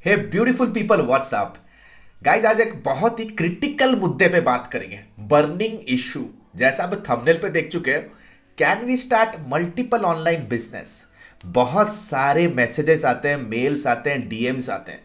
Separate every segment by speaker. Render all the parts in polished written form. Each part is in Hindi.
Speaker 1: हे ब्यूटीफुल पीपल, व्हाट्सअप गाइज। आज एक बहुत ही क्रिटिकल मुद्दे पे बात करेंगे, बर्निंग इशू। जैसा आप थंबनेल पे देख चुके हो, can we start multiple online business. बहुत सारे मैसेजेस आते हैं, मेल्स आते हैं, डीएम्स आते हैं,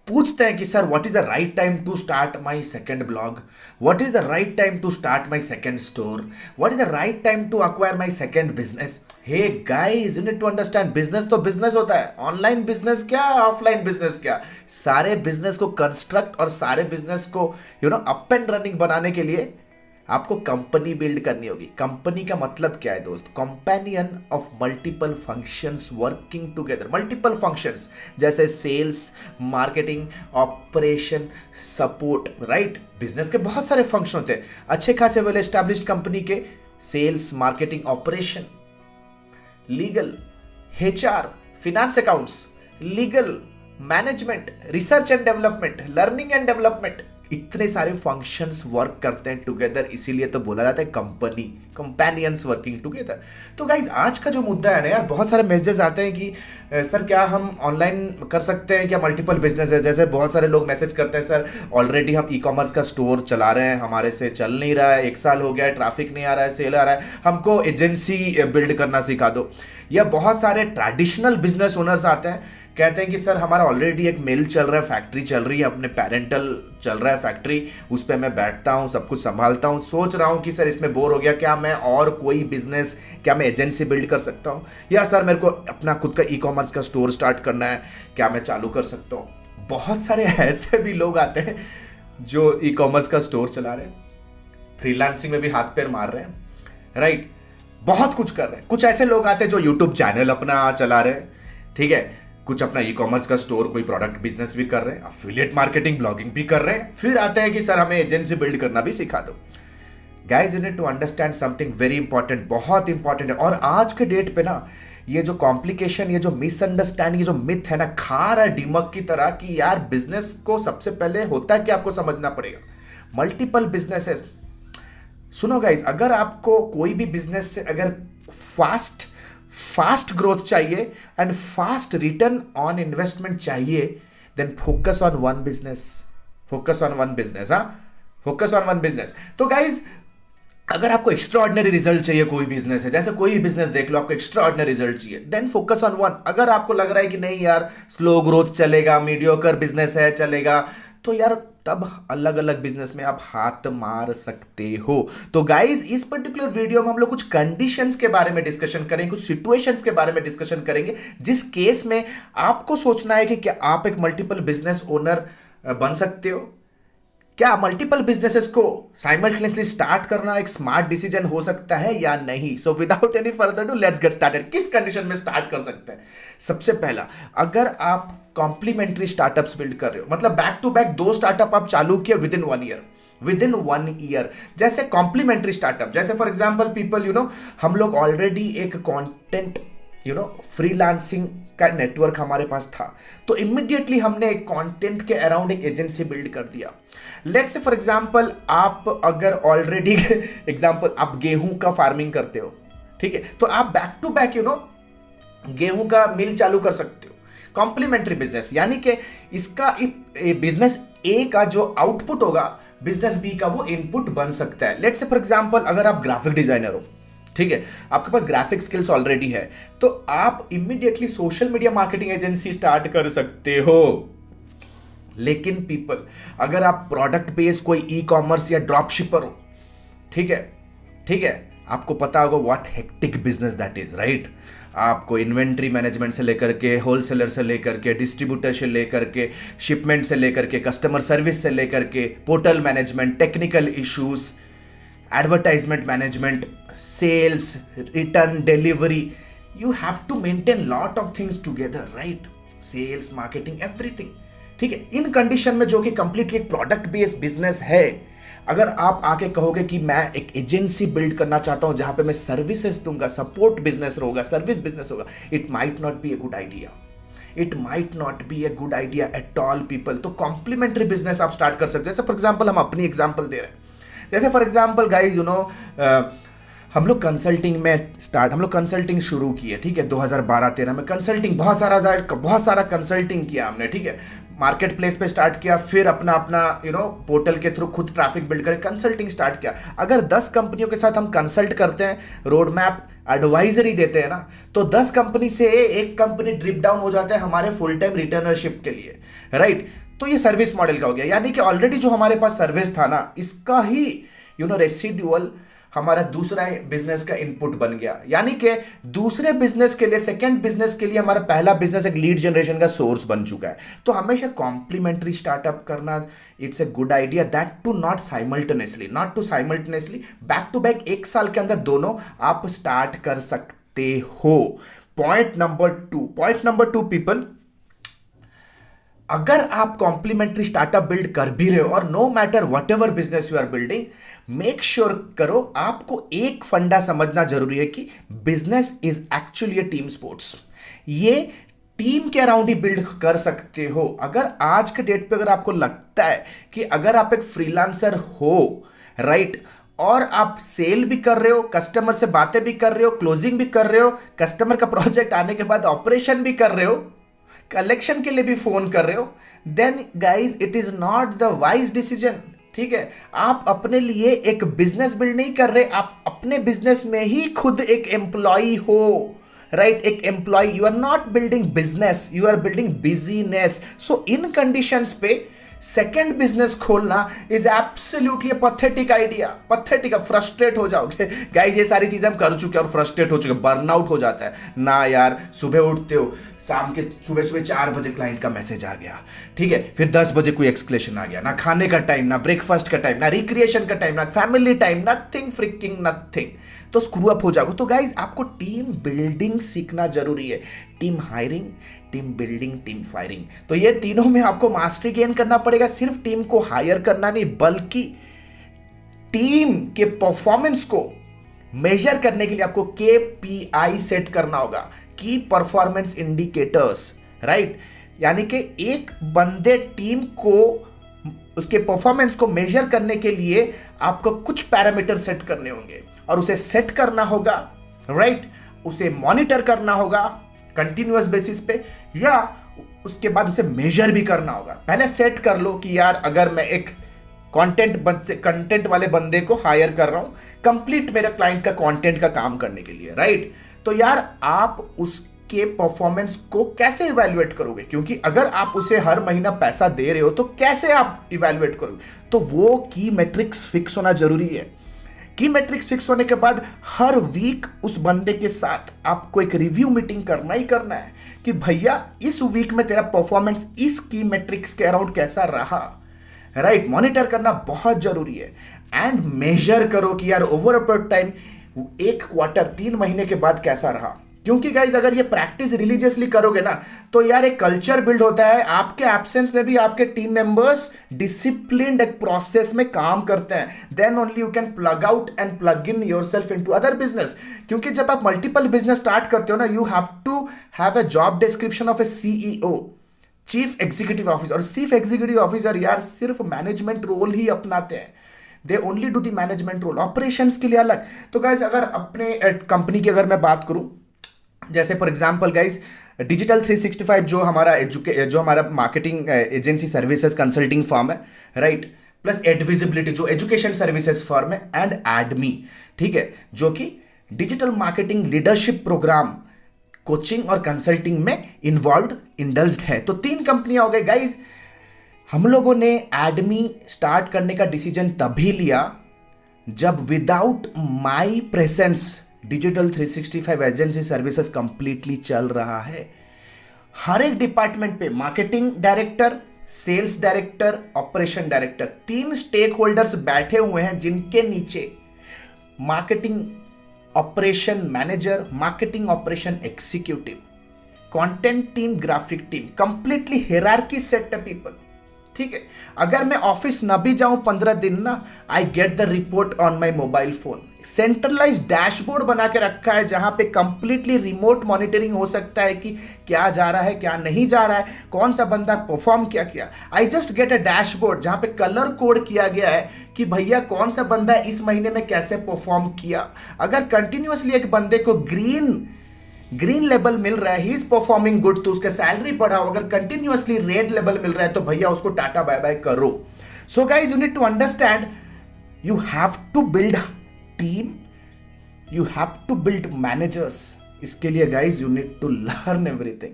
Speaker 1: पूछते हैं कि sir what is the right time to start my second blog, what is the right time to start my second store, what is the right time to acquire my second business. Hey guys, you need to understand, business तो बिजनेस होता है। ऑनलाइन बिजनेस क्या, ऑफलाइन बिजनेस क्या, सारे बिजनेस को कंस्ट्रक्ट और सारे बिजनेस को अप एंड रनिंग बनाने के लिए आपको कंपनी बिल्ड करनी होगी। कंपनी का मतलब क्या है दोस्त? Companion of multiple functions working together. Multiple functions जैसे sales, marketing, operation, support, right. Business के बहुत सारे फंक्शन होते हैं। अच्छे खासे वेल एस्टैब्लिश्ड कंपनी के sales, marketing, operation, legal, HR, finance, accounts, legal, management, research and development, learning and development, इतने सारे फंक्शंस वर्क करते हैं टुगेदर, इसीलिए तो बोला जाता है कंपनी, कंपेनियंस वर्किंग टुगेदर। तो गाइज, आज का जो मुद्दा है ना यार, बहुत सारे मैसेजेस आते हैं कि सर क्या हम ऑनलाइन कर सकते हैं क्या, मल्टीपल बिजनेस है। जैसे बहुत सारे लोग मैसेज करते हैं, सर ऑलरेडी हम ई कॉमर्स का स्टोर चला रहे हैं, हमारे से चल नहीं रहा है, 1 साल हो गया है, ट्रैफिक नहीं आ रहा है, सेल आ रहा है, हमको एजेंसी बिल्ड करना सिखा दो। या बहुत सारे ट्रेडिशनल बिजनेस ओनर्स आते हैं, कहते हैं कि सर हमारा ऑलरेडी एक मिल चल रहा है, फैक्ट्री चल रही है, अपने पेरेंटल चल रहा है फैक्ट्री, उस पर मैं बैठता हूँ, सब कुछ संभालता हूँ, सोच रहा हूँ कि सर इसमें बोर हो गया, क्या मैं और कोई बिजनेस, क्या मैं एजेंसी बिल्ड कर सकता हूँ, या सर मेरे को अपना खुद का ई कॉमर्स का स्टोर स्टार्ट करना है, क्या मैं चालू कर सकता हूँ। बहुत सारे ऐसे भी लोग आते हैं जो ई कॉमर्स का स्टोर चला रहे हैं, फ्रीलांसिंग में भी हाथ पैर मार रहे हैं, राइट, बहुत कुछ कर रहे हैं। कुछ ऐसे लोग आते हैं जो यूट्यूब चैनल अपना चला रहे हैं, ठीक है, कुछ अपना ई कॉमर्स का स्टोर, कोई प्रोडक्ट बिजनेस भी कर रहे हैं, अफिलिएट मार्केटिंग, ब्लॉगिंग भी कर रहे हैं, फिर आते हैं कि सर हमें एजेंसी बिल्ड करना भी सिखा दो। Guys, you need to understand something very important, बहुत इंपॉर्टेंट है। और आज के डेट पे ना ये जो कॉम्प्लिकेशन, ये जो मिसअंडरस्टैंडिंग, ये जो मिथ है ना, खा रहा है दिमाग की तरह कि यार बिजनेस को सबसे पहले होता है कि आपको समझना पड़ेगा मल्टीपल बिजनेसेस। सुनो गाइज, अगर आपको कोई भी बिजनेस से अगर फास्ट ग्रोथ चाहिए and fast return on investment चाहिए, then focus on one business, focus on one business, focus on one business. तो गाइज, अगर आपको एक्स्ट्रा ऑर्डिनरी रिजल्ट चाहिए, कोई बिजनेस है, जैसे कोई भी बिजनेस देख लो, आपको एक्स्ट्रा ऑर्डिनरी रिजल्ट चाहिए, देन फोकस ऑन वन। अगर आपको लग रहा है कि नहीं यार स्लो ग्रोथ चलेगा, मीडियोकर बिजनेस है चलेगा, तो यार तब अलग अलग बिजनेस में आप हाथ मार सकते हो। तो गाइज, इस पर्टिकुलर वीडियो में हम लोग कुछ कंडीशंस के बारे में डिस्कशन करेंगे, कुछ सिचुएशंस के बारे में डिस्कशन करेंगे, जिस केस में आपको सोचना है कि क्या आप एक मल्टीपल बिजनेस ओनर बन सकते हो। क्या मल्टीपल बिजनेसेस को साइमल्टेनियसली स्टार्ट करना एक स्मार्ट डिसीजन हो सकता है या नहीं? So without any further do, let's get started. किस कंडीशन में स्टार्ट कर सकते हैं? सबसे पहला, अगर आप कॉम्प्लीमेंट्री स्टार्टअप्स बिल्ड कर रहे हो, मतलब बैक टू बैक 2 स्टार्टअप आप चालू किए विद इन 1 ईयर, जैसे कॉम्प्लीमेंट्री स्टार्टअप, जैसे फॉर एग्जाम्पल पीपल हम लोग ऑलरेडी एक कॉन्टेंट फ्रीलांसिंग का नेटवर्क हमारे पास था, तो इमीडिएटली हमने एक कंटेंट के अराउंड एक एजेंसी बिल्ड कर दिया। लेट्स से फॉर एग्जांपल, आप अगर ऑलरेडी एग्जांपल आप गेहूं का फार्मिंग करते हो, ठीक है, तो आप बैक टू बैक गेहूं का मिल चालू कर सकते हो, कॉम्प्लीमेंट्री बिजनेस। यानी कि इसका बिजनेस ए का जो आउटपुट होगा, बिजनेस बी का वो इनपुट बन सकता है। लेट्स से फॉर एग्जांपल, अगर आप ग्राफिक डिजाइनर हो, ठीक है, आपके पास ग्राफिक स्किल्स ऑलरेडी है, तो आप immediately social media marketing agency start कर सकते हो। लेकिन पीपल, अगर आप प्रोडक्ट बेस्ड कोई ई कॉमर्स या ड्रॉप शिपर हो, ठीक है, आपको पता होगा what hectic business that is, right. आपको इन्वेंट्री मैनेजमेंट से लेकर के, होलसेलर से लेकर के, डिस्ट्रीब्यूटर से लेकर के, शिपमेंट से लेकर के, कस्टमर सर्विस से लेकर के, portal management, technical issues, advertisement management, sales, return, delivery, you have to maintain lot of things together, right? Sales, marketing, everything, ठीक है। इन कंडीशन में जो कि कंप्लीटली एक प्रोडक्ट बेस्ड बिजनेस है, अगर आप आके कहोगे कि मैं एक एजेंसी बिल्ड करना चाहता हूं जहां पे मैं सर्विसेज दूंगा, सपोर्ट बिजनेस होगा, सर्विस बिजनेस होगा, it might not be A good idea, it might not be A good idea at all people. तो कॉम्प्लीमेंट्री बिजनेस आप स्टार्ट कर सकते हैं। जैसे फॉर एग्जाम्पल, हम अपनी एग्जाम्पल दे रहे हैं, जैसे फॉर एग्जाम्पल गाइज हम लोग कंसल्टिंग शुरू किए, ठीक है, 2012-13 में कंसल्टिंग बहुत सारा कंसल्टिंग किया हमने, ठीक है। मार्केट प्लेस पे स्टार्ट किया, फिर अपना अपना पोर्टल के थ्रू खुद ट्रैफिक बिल्ड करके कंसल्टिंग स्टार्ट किया। अगर 10 कंपनियों के साथ हम कंसल्ट करते हैं, रोड मैप एडवाइजरी देते हैं ना, तो 10 कंपनी से एक कंपनी ड्रिप डाउन हो जाता है हमारे फुल टाइम रिटर्नरशिप के लिए, राइट। तो ये सर्विस मॉडल का हो गया, यानी कि ऑलरेडी जो हमारे पास सर्विस था ना, इसका ही रेसिडुअल हमारा दूसरा बिजनेस का इनपुट बन गया। यानी कि दूसरे बिजनेस के लिए, सेकंड बिजनेस के लिए हमारा पहला बिजनेस एक लीड जनरेशन का सोर्स बन चुका है। तो हमेशा कॉम्प्लीमेंट्री स्टार्टअप करना, it's a good idea, that too not simultaneously, back to back, एक साल के अंदर दोनों आप स्टार्ट कर सकते हो। पॉइंट नंबर टू पीपल, अगर आप कॉम्प्लीमेंट्री स्टार्टअप बिल्ड कर भी रहे हो, और no matter what ever business you are building, make sure करो, आपको एक फंडा समझना जरूरी है कि business is actually team sports. ये टीम के अराउंड ही बिल्ड कर सकते हो। अगर आज के डेट पे अगर आपको लगता है कि अगर आप एक फ्रीलांसर हो, राइट, और आप सेल भी कर रहे हो, कस्टमर से बातें भी कर रहे हो, क्लोजिंग भी कर रहे हो, कस्टमर का प्रोजेक्ट आने के बाद ऑपरेशन भी कर रहे हो, कलेक्शन के लिए भी फोन कर रहे हो, then guys it is not the wise decision, ठीक है। आप अपने लिए एक बिजनेस बिल्ड नहीं कर रहे, आप अपने बिजनेस में ही खुद एक एम्प्लॉय हो, राइट, एक employ. You are not building business, you are building business. So in conditions पे सेकेंड बिजनेस खोलना is absolutely pathetic idea, frustrate हो जाओगे गाइस। ये सारी चीजें हम कर चुके हैं और फ्रस्ट्रेट हो चुके, बर्नआउट हो जाता है ना यार। सुबह उठते हो, सुबह 4 बजे क्लाइंट का मैसेज आ गया, ठीक है, फिर 10 बजे कोई एक्सक्लेशन आ गया, ना खाने का टाइम, ना ब्रेकफास्ट का टाइम, ना रिक्रिएशन का टाइम, ना फैमिली टाइम, नथिंग, तो स्क्रू अप हो जाओगे। तो गाइज आपको टीम बिल्डिंग सीखना जरूरी है, team hiring, team building, team firing. तो ये तीनों में आपको मास्टरी गेन करना पड़ेगा। सिर्फ टीम को हायर करना नहीं, बल्कि टीम के परफॉर्मेंस को मेजर करने के लिए आपको KPI सेट करना होगा, की परफॉर्मेंस इंडिकेटर्स, राइट। यानी कि एक बंदे टीम को उसके परफॉर्मेंस को मेजर करने के लिए आपको कुछ पैरामीटर सेट करने होंगे, और उसे सेट करना होगा, राइट, उसे मॉनिटर करना होगा कंटिन्यूअस बेसिस पे, या उसके बाद उसे मेजर भी करना होगा। पहले सेट कर लो कि यार अगर मैं एक कंटेंट वाले बंदे को हायर कर रहा हूं कंप्लीट मेरे क्लाइंट का कंटेंट का काम करने के लिए, राइट, तो यार आप उसके परफॉर्मेंस को कैसे इवैल्यूएट करोगे? क्योंकि अगर आप उसे हर महीना पैसा दे रहे हो तो कैसे आप इवैल्यूएट करोगे? तो वो की मैट्रिक्स फिक्स होना जरूरी है। की मैट्रिक्स फिक्स होने के बाद हर वीक उस बंदे के साथ आपको एक रिव्यू मीटिंग करना ही करना है कि भैया इस वीक में तेरा परफॉर्मेंस इस की मैट्रिक्स के अराउंड कैसा रहा, राइट। मॉनिटर करना बहुत जरूरी है, एंड मेजर करो कि यार ओवर अ पीरियड टाइम, एक क्वार्टर, 3 महीने के बाद कैसा रहा। क्योंकि गाइज अगर ये प्रैक्टिस रिलीजियसली करोगे ना, तो यार एक कल्चर बिल्ड होता है। आपके एब्सेंस में भी आपके टीम मेंबर्स डिसिप्लिन्ड एक प्रोसेस में काम करते हैं, then only you can plug out and plug in yourself into other business. क्योंकि जब आप मल्टीपल बिजनेस स्टार्ट करते हो ना, you have to have a job description of a CEO, chief executive officer. और चीफ एग्जीक्यूटिव ऑफिसर यार सिर्फ मैनेजमेंट रोल ही अपनाते हैं, they only do the management role, operations के लिए अलग। तो गाइज अगर अपने कंपनी की अगर मैं बात करूं, जैसे फॉर एग्जांपल गाइज डिजिटल 365 जो हमारा marketing agency services consulting firm है, राइट, प्लस एडविजिबिलिटी जो एजुकेशन सर्विसेज फर्म है, एंड एडमी, ठीक है, जो कि digital marketing leadership program coaching और कंसल्टिंग में इंडल्ज्ड है। तो 3 कंपनियां हो गई गाइज। हम लोगों ने एडमी स्टार्ट करने का डिसीजन तभी लिया जब without my presence digital 365 agency services completely चल रहा है। हर एक डिपार्टमेंट पे marketing director, sales director, operation director, 3 stakeholders बैठे हुए हैं जिनके नीचे marketing operation manager, marketing operation executive, content team, graphic team, completely hierarchy set है पीपल, ठीक है। अगर मैं ऑफिस ना भी जाऊं 15 दिन ना, I get the report on my mobile phone. Centralize dashboard बना के रखा है जहां पे कंप्लीटली रिमोट मॉनिटरिंग हो सकता है कि क्या जा रहा है क्या नहीं जा रहा है, कौन सा बंदा परफॉर्म क्या किया। I just get a dashboard जहां पे कलर कोड किया गया है कि भैया कौन सा बंदा इस महीने में कैसे परफॉर्म किया। अगर कंटिन्यूअसली एक बंदे को ग्रीन लेवल मिल रहा है, ही इज परफॉर्मिंग गुड, तो उसका सैलरी बढ़ाओ। अगर कंटिन्यूअसली रेड लेवल मिल रहा है तो भैया उसको टाटा बाय बाय करो। So guys you need to understand, you have to build team, you have to build managers. इसके लिए guys you need to learn everything.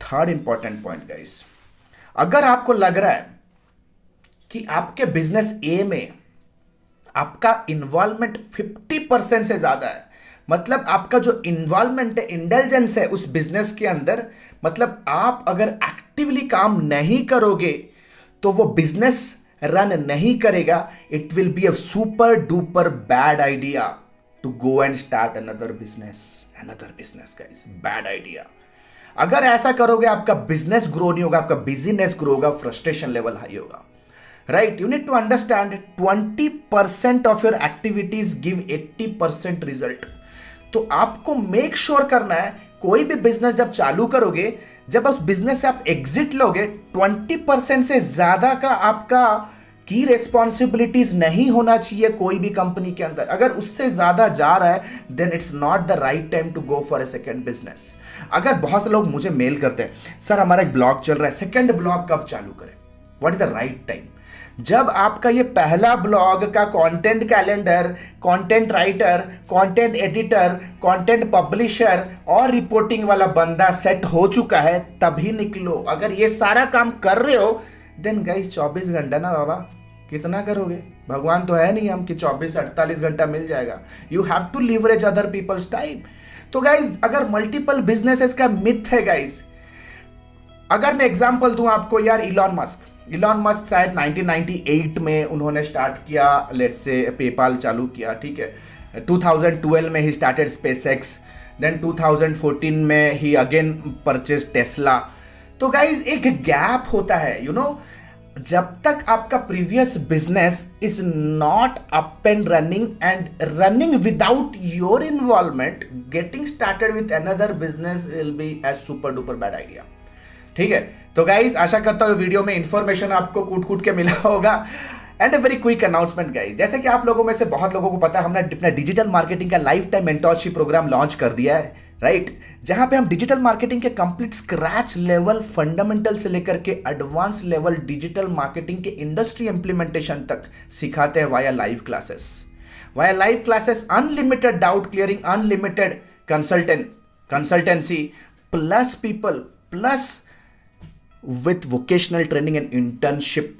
Speaker 1: Third important point guys, अगर आपको लग रहा है कि आपके बिजनेस ए में आपका इन्वॉल्वमेंट 50% से ज्यादा है, मतलब आपका जो इन्वॉल्वमेंट है, इंटेलिजेंस है उस बिजनेस के अंदर, मतलब आप अगर एक्टिवली काम नहीं करोगे तो वो बिजनेस रन नहीं करेगा। It will be a super duper bad idea to go and start another business guys, bad idea. अगर ऐसा करोगे आपका बिजनेस ग्रो नहीं होगा, आपका बिजीनेस ग्रो होगा, फ्रस्ट्रेशन लेवल हाई होगा। Right, you need to understand 20% of your activities give 80% result. तो आपको मेक श्योर करना है, कोई भी बिजनेस जब चालू करोगे, जब उस बिजनेस से आप एग्जिट लोगे, 20% से ज्यादा का आपका की रेस्पॉन्सिबिलिटीज नहीं होना चाहिए कोई भी कंपनी के अंदर। अगर उससे ज्यादा जा रहा है then it's not the right time to go for a second business. अगर बहुत से लोग मुझे मेल करते हैं, सर हमारा एक ब्लॉग चल रहा है, सेकेंड ब्लॉग कब चालू करें, what is the right time. जब आपका ये पहला ब्लॉग का content calendar, content writer, content editor, content publisher और रिपोर्टिंग वाला बंदा सेट हो चुका है तभी निकलो। अगर ये सारा काम कर रहे हो देन गाइस 24 घंटा ना बाबा, कितना करोगे, भगवान तो है नहीं हम कि 24-48 घंटा मिल जाएगा। You have to leverage other people's time. तो गाइस अगर मल्टीपल बिजनेसेस का मिथ है गाइस, अगर मैं एग्जांपल दूं आपको, यार इलॉन मस्क शायद 1998 में उन्होंने स्टार्ट किया, लेट्स से पेपाल चालू किया, ठीक है। 2012 में ही स्टार्टेड स्पेसएक्स, देन 2014 में ही अगेन परचेज टेस्ला। तो गाइज एक गैप होता है, यू नो, जब तक आपका previous business is not up and running without your involvement, getting started with another business will be as super duper bad idea. ठीक है, तो गाइज आशा करता हूँ वीडियो में इंफॉर्मेशन आपको कूट के मिला होगा। And a very quick announcement guys, जैसे कि आप लोगों में से बहुत लोगों को पता है, हमने अपना डिजिटल मार्केटिंग का life time mentorship program launch कर दिया है, राइट, जहां पे हम डिजिटल मार्केटिंग के कंप्लीट स्क्रैच लेवल फंडामेंटल से लेकर के एडवांस लेवल डिजिटल मार्केटिंग के इंडस्ट्री इंप्लीमेंटेशन तक सिखाते हैं via live classes, unlimited doubt clearing, unlimited consultancy plus people plus with vocational training and internship.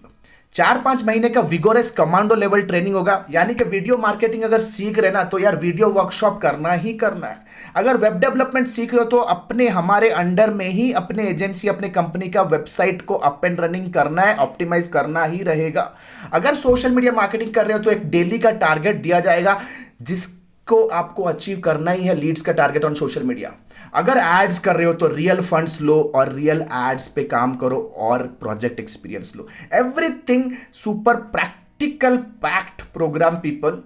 Speaker 1: 4-5 महीने का विगोरस कमांडो लेवल ट्रेनिंग होगा। यानी कि वीडियो मार्केटिंग अगर सीख रहे ना तो यार वीडियो वर्कशॉप करना ही करना है। अगर वेब डेवलपमेंट सीख रहे हो तो अपने हमारे अंडर में ही अपने एजेंसी, अपने कंपनी का वेबसाइट को अप एंड रनिंग करना है, ऑप्टिमाइज करना ही रहेगा। अगर सोशल मीडिया मार्केटिंग कर रहे हो तो एक डेली का टारगेट दिया जाएगा जिसको आपको अचीव करना ही है, लीड्स का टारगेट ऑन सोशल मीडिया। अगर एड्स कर रहे हो तो रियल फंड्स लो और रियल एड्स पे काम करो और प्रोजेक्ट एक्सपीरियंस लो। Everything super practical packed program people.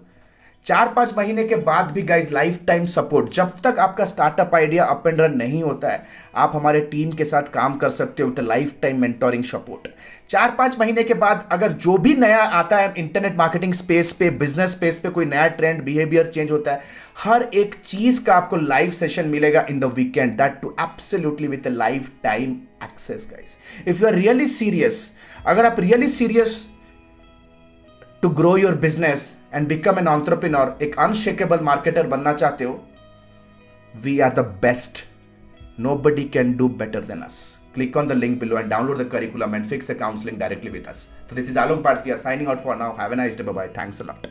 Speaker 1: 4-5 महीने के बाद भी गाइज लाइफ टाइम सपोर्ट। जब तक आपका startup idea up and run नहीं होता है, आप हमारे टीम के साथ काम कर सकते हो, तो लाइफ टाइम मेंटोरिंग सपोर्ट। 4-5 महीने के बाद अगर जो भी नया आता है इंटरनेट मार्केटिंग स्पेस पे, बिजनेस स्पेस पे, कोई नया ट्रेंड, बिहेवियर चेंज होता है, हर एक चीज का आपको लाइव सेशन मिलेगा in the weekend, that too absolutely with life time access guys. If you are really serious, अगर आप really serious to grow your business and become an entrepreneur, एक अनशेकेबल मार्केटर बनना चाहते हो, we are the best, nobody can do better than us. Click on the link below and download the curriculum and fix a counseling directly with us. So this is Alok Bhartiya signing out for now. Have a nice day. Bye bye. Thanks a lot.